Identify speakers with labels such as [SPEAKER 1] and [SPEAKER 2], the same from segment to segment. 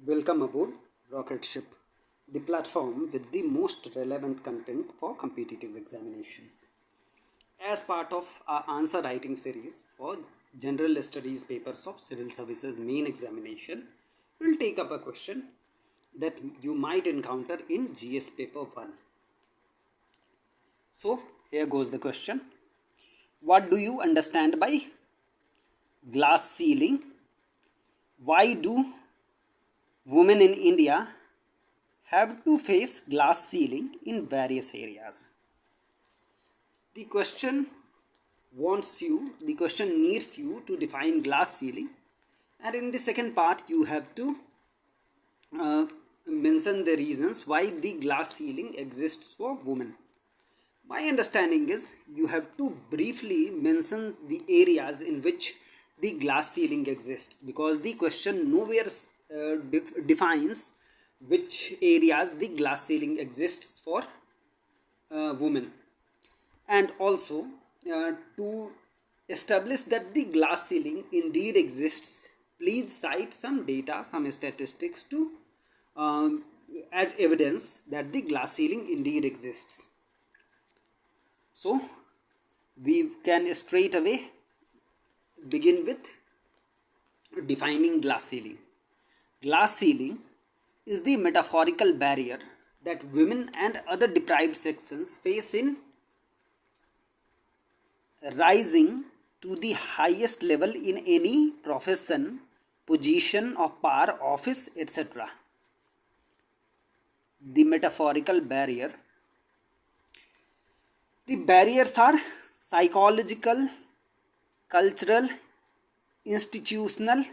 [SPEAKER 1] Welcome aboard Rocket Ship, the platform with the most relevant content for competitive examinations. As part of our answer writing series for general studies papers of civil services main examination, we'll take up a question that you might encounter in GS paper 1. So, here goes the question. What do you understand by glass ceiling? Why do women in India have to face glass ceiling in various areas? The question needs you to define glass ceiling, and in the second part you have to mention the reasons why the glass ceiling exists for women. My understanding is you have to briefly mention the areas in which the glass ceiling exists, because the question nowhere defines which areas the glass ceiling exists for women. And also, to establish that the glass ceiling indeed exists, please cite some data, some statistics to as evidence that the glass ceiling indeed exists. So, we can straight away begin with defining glass ceiling. Glass ceiling is the metaphorical barrier that women and other deprived sections face in rising to the highest level in any profession, position of power, office, etc. The metaphorical barrier. The barriers are psychological, cultural, institutional,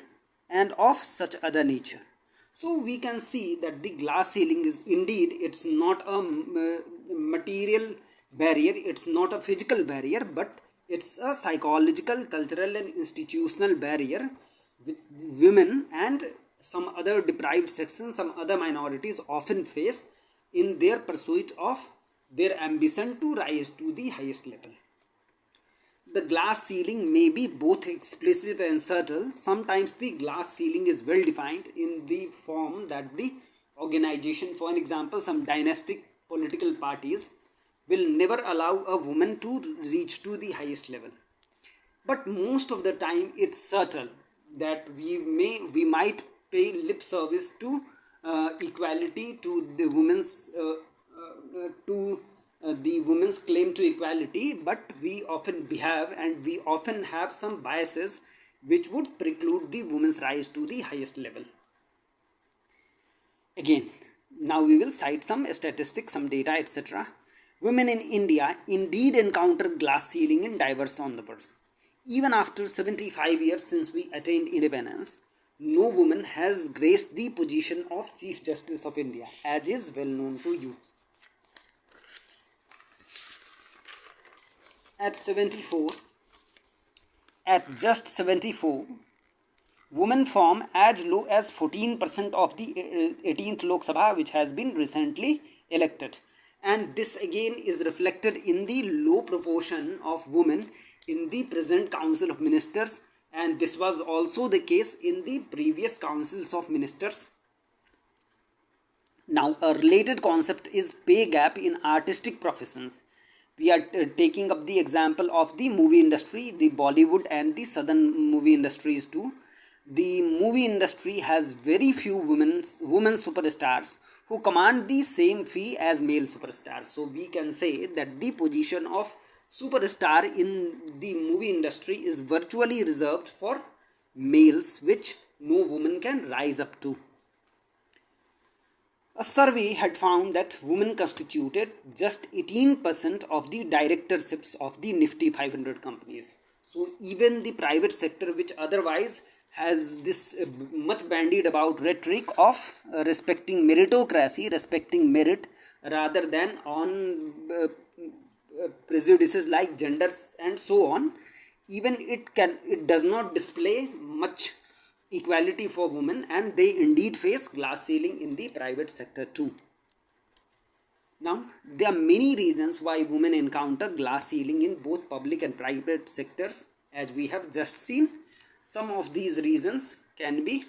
[SPEAKER 1] and of such other nature. So we can see that the glass ceiling is indeed, it's not a material barrier, it's not a physical barrier, but it's a psychological, cultural, and institutional barrier which women and some other deprived sections, some other minorities often face in their pursuit of their ambition to rise to the highest level. The glass ceiling may be both explicit and subtle. Sometimes the glass ceiling is well defined in the form that the organization, for an example, some dynastic political parties will never allow a woman to reach to the highest level. But most of the time it's subtle, that we might pay lip service to equality, to the women's claim to equality, but we often have some biases which would preclude the women's rise to the highest level. Again, now we will cite some statistics, some data, etc. Women in India indeed encounter glass ceiling in diverse endeavors. Even after 75 years since we attained independence, no woman has graced the position of Chief Justice of India, as is well known to you. At just 74, women form as low as 14% of the 18th Lok Sabha, which has been recently elected. And this again is reflected in the low proportion of women in the present Council of Ministers, and this was also the case in the previous Councils of Ministers. Now, a related concept is pay gap in artistic professions. We are taking up the example of the movie industry, the Bollywood and the southern movie industries too. The movie industry has very few women superstars who command the same fee as male superstars. So we can say that the position of superstar in the movie industry is virtually reserved for males, which no woman can rise up to. A survey had found that women constituted just 18% of the directorships of the Nifty 500 companies. So even the private sector, which otherwise has this much bandied about rhetoric of respecting meritocracy, respecting merit, rather than on prejudices like genders and so on, even it does not display much equality for women, and they indeed face glass ceiling in the private sector too. Now, there are many reasons why women encounter glass ceiling in both public and private sectors, as we have just seen. Some of these reasons can be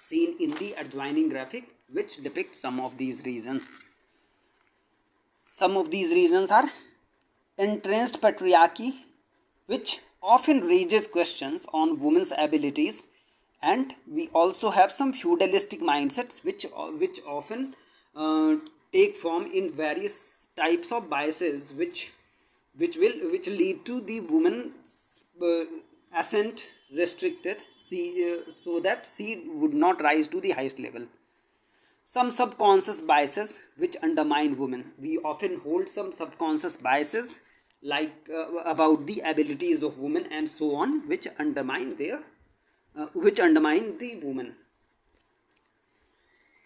[SPEAKER 1] seen in the adjoining graphic, which depicts some of these reasons. Some of these reasons are entrenched patriarchy, which often raises questions on women's abilities, and we also have some feudalistic mindsets which often uh, take form in various types of biases which lead to the woman's ascent restricted, so that she would not rise to the highest level. Some subconscious biases which undermine women. We often hold some subconscious biases like about the abilities of women and so on, which undermine the woman.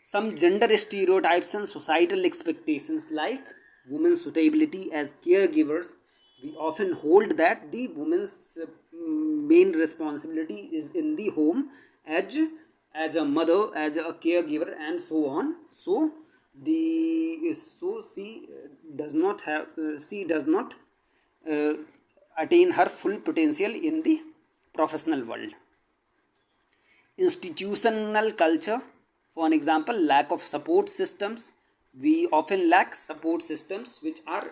[SPEAKER 1] Some gender stereotypes and societal expectations like women's suitability as caregivers. We often hold that the woman's main responsibility is in the home as as a mother, as a caregiver, and so on. So she does not uh, attain her full potential in the professional world. Institutional culture, for an example, lack of support systems. We often lack support systems which are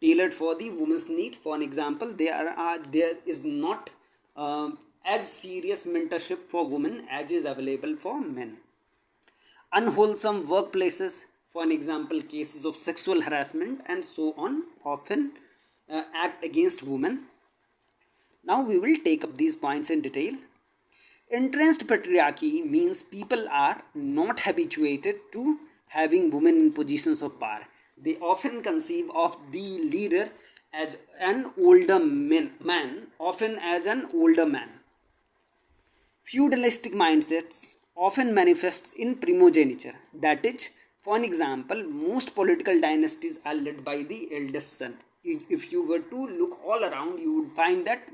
[SPEAKER 1] tailored for the woman's need. For an example, there is not as serious mentorship for women as is available for men. Unwholesome workplaces, for an example, cases of sexual harassment and so on, often act against women. Now we will take up these points in detail. Entrenched patriarchy means people are not habituated to having women in positions of power. They often conceive of the leader as an older man, often as an older man. Feudalistic mindsets often manifests in primogeniture. That is, for an example, most political dynasties are led by the eldest son. If you were to look all around, you would find that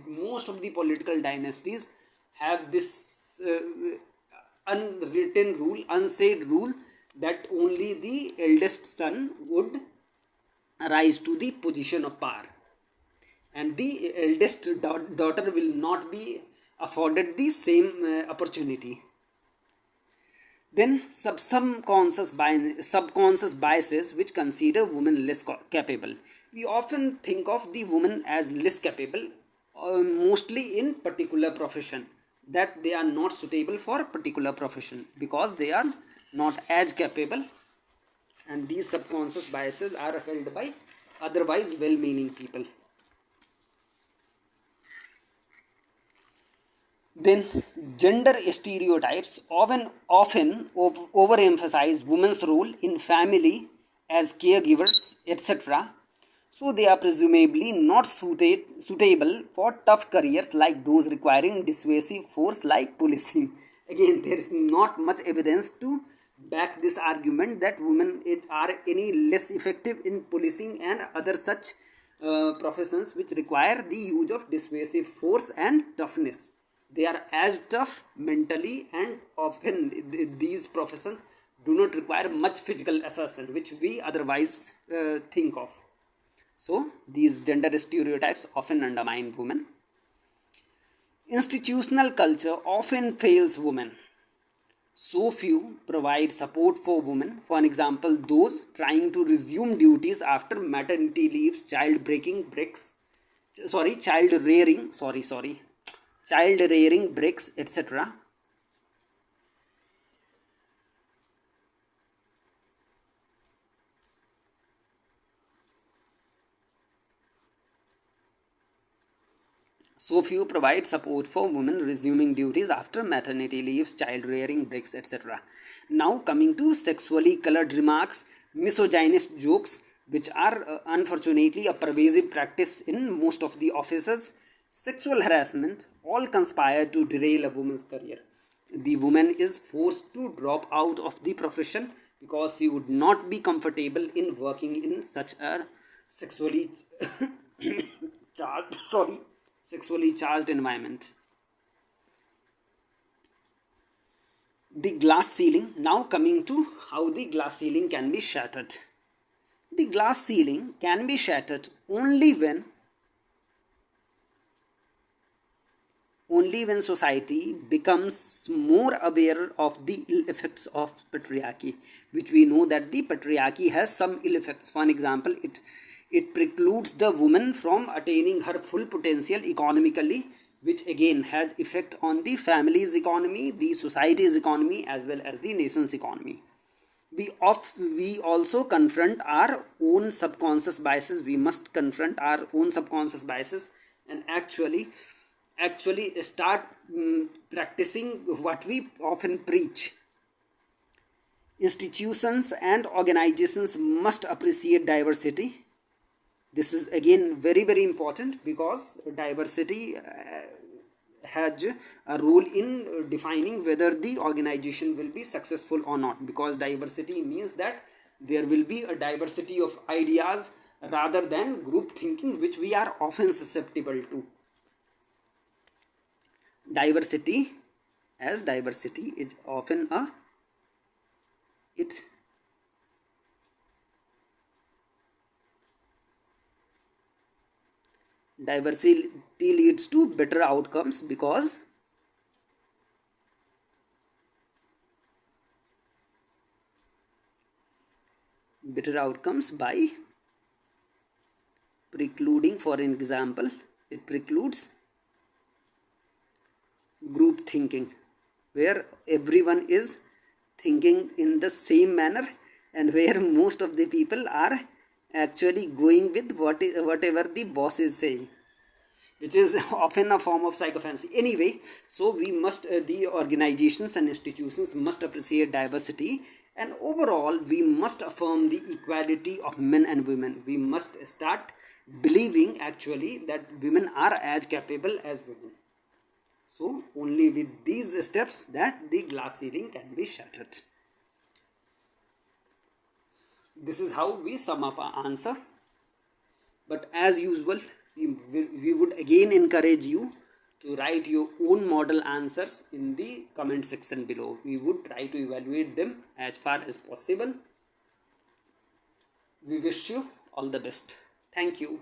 [SPEAKER 1] most of the political dynasties have this unwritten rule, unsaid rule, that only the eldest son would rise to the position of power, and the eldest daughter will not be afforded the same opportunity. Then subconscious biases which consider women less capable. We often think of the woman as less capable, mostly in particular profession, that they are not suitable for a particular profession because they are not as capable, and these subconscious biases are held by otherwise well-meaning people. Then gender stereotypes often overemphasize women's role in family as caregivers, etc. So they are presumably not suitable for tough careers like those requiring dissuasive force like policing. Again, there is not much evidence to back this argument that women are any less effective in policing and other such professions which require the use of dissuasive force and toughness. They are as tough mentally, and often these professions do not require much physical assertion which we otherwise think of. So these gender stereotypes often undermine women. Institutional culture often fails women. So few provide support for women. For an example, those trying to resume duties after maternity leaves, child rearing breaks, etc. So few provide support for women resuming duties after maternity leaves, child rearing breaks, etc. Now coming to sexually colored remarks, misogynist jokes, which are unfortunately a pervasive practice in most of the offices. Sexual harassment all conspire to derail a woman's career. The woman is forced to drop out of the profession because she would not be comfortable in working in such a sexually charged sexually charged environment. The glass ceiling. Now coming to how the glass ceiling can be shattered. The glass ceiling can be shattered only when society becomes more aware of the ill effects of patriarchy, which we know that the patriarchy has some ill effects. For example, it precludes the woman from attaining her full potential economically, which again has effect on the family's economy, the society's economy, as well as the nation's economy. We also confront our own subconscious biases. We must confront our own subconscious biases and actually start practicing what we often preach. Institutions and organizations must appreciate diversity. This is again very important, because diversity has a role in defining whether the organization will be successful or not, because diversity means that there will be a diversity of ideas rather than group thinking, which we are often susceptible to. Diversity is often a diversity leads to better outcomes, because better outcomes by precluding, for example, it precludes group thinking, where everyone is thinking in the same manner, and where most of the people are actually going with whatever the boss is saying, which is often a form of psychophancy. Anyway, so we must the organizations and institutions must appreciate diversity, and overall we must affirm the equality of men and women. We must start believing actually that women are as capable as women. So only with these steps that the glass ceiling can be shattered. This is how we sum up our answer. But as usual, we would again encourage you to write your own model answers in the comment section below. We would try to evaluate them as far as possible. We wish you all the best. Thank you.